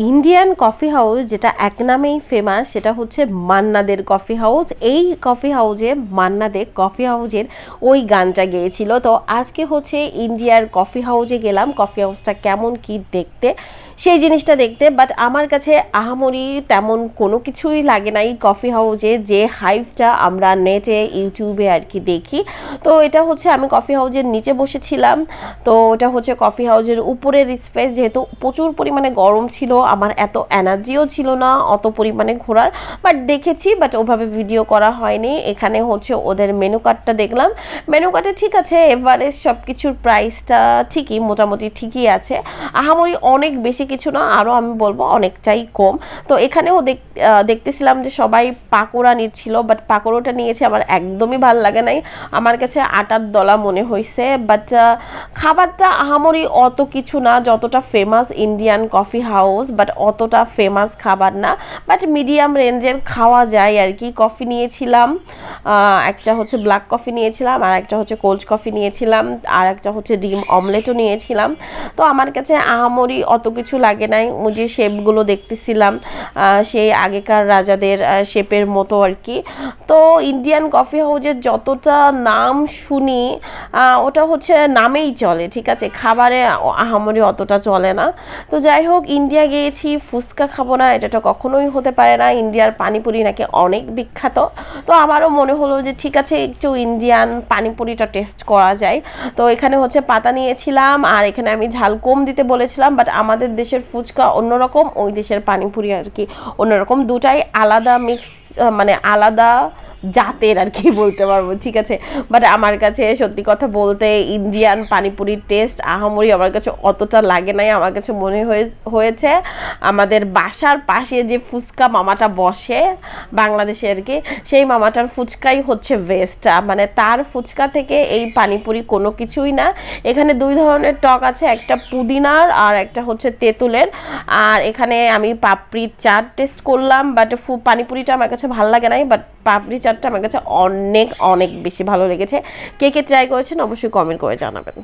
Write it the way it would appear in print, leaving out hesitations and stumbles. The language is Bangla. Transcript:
ইন্ডিয়ান কফি হাউস যেটা এক নামেই ফেমাস সেটা হচ্ছে মান্নাদের কফি হাউস। এই কফি হাউসে মান্নাদের কফি হাউসের ওই গানটা গেয়েছিল। তো আজকে হচ্ছে ইন্ডিয়ার কফি হাউসে গেলাম, কফি হাউসটা কেমন কি দেখতে সেই জিনিসটা দেখতে। বাট আমার কাছে আহামরি তেমন কোনো কিছুই লাগে না এই কফি হাউসে, যে হাইপটা আমরা নেটে ইউটিউবে আর কি দেখি। তো এটা হচ্ছে আমি কফি হাউসের নিচে বসেছিলাম। তো এটা হচ্ছে কফি হাউসের উপরের স্পেস, যেহেতু প্রচুর পরিমাণে গরম ছিল, আমার এত এনার্জিও ছিল না অত পরিমাণে ঘোরার। বাট দেখেছি, বাট ওভাবে ভিডিও করা হয়নি। এখানে হচ্ছে ওদের মেনু কার্ডটা দেখলাম। মেনু কার্ডে ঠিক আছে, এভারেজ সব কিছুর প্রাইসটা ঠিকই, মোটামুটি ঠিকই আছে। আহামরি অনেক বেশি কিছু না, আরও আমি বলবো অনেকটাই কম। তো এখানেও দেখতেছিলাম যে সবাই পাকোড়া নিচ্ছিল, বাট পাকোড়াটা নিয়েছে আমার একদমই ভাল লাগে নাই, আমার কাছে আটার দলা মনে হয়েছে। বাট খাবারটা আহামরি অত কিছু না, যতটা famous Indian coffee house, but অতটা ফেমাস খাবার না, বাট মিডিয়াম রেঞ্জের খাওয়া যায় আর কি। কফি নিয়েছিলাম, একটা হচ্ছে ব্ল্যাক কফি নিয়েছিলাম, আর একটা হচ্ছে কোল্ড কফি নিয়েছিলাম, আর একটা হচ্ছে ডিম অমলেটও নিয়েছিলাম। তো আমার কাছে আহামরি অত কিছু লাগে নাই। ওই যে শেপগুলো দেখতেছিলাম সেই আগেকার রাজাদের শেপের মতো আর কি। তো ইন্ডিয়ান কফি হাউসের যতটা নাম শুনি ওটা হচ্ছে নামেই চলে, ঠিক আছে, খাবারে আহামরি অতটা চলে না। তো যাই হোক, ইন্ডিয়া গিয়েছি, ফুচকা খাবো না এটা তো কখনোই হতে পারে না। ইন্ডিয়ার পানিপুরি নাকি অনেক বিখ্যাত। তো আমারও মনে হলো যে ঠিক আছে, একটু ইন্ডিয়ান পানিপুরিটা টেস্ট করা যায়। তো এখানে হচ্ছে পাতা নিয়েছিলাম, আর এখানে আমি ঝাল কম দিতে বলেছিলাম। বাট আমাদের দেশের ফুচকা অন্যরকম, ওই দেশের পানিপুরি আর কি অন্যরকম, দুটাই আলাদা মিক্স, মানে আলাদা জাতের আর কি বলতে পারবো, ঠিক আছে। বাট আমার কাছে সত্যি কথা বলতে ইন্ডিয়ান পানিপুরির টেস্ট আহামরি আমার কাছে অতটা লাগে নাই। আমার কাছে মনে হয়েছে আমাদের বাসার পাশে যে ফুচকা মামাটা বসে বাংলাদেশে আর কি, সেই মামাটার ফুচকাই হচ্ছে বেস্ট। মানে তার ফুচকা থেকে এই পানিপুরি কোনো কিছুই না। এখানে দুই ধরনের টক আছে, একটা পুদিনার আর একটা হচ্ছে তেঁতুলের। আর এখানে আমি পাপড়ি চাট টেস্ট করলাম, বাট পানিপুরিটা আমার কাছে ভালো লাগে নাই, বাট পাপড়ি চাটটা আমার কাছে অনেক অনেক বেশি ভালো লেগেছে। কে কে ট্রাই করেছেন অবশ্যই কমেন্ট করে জানাবেন।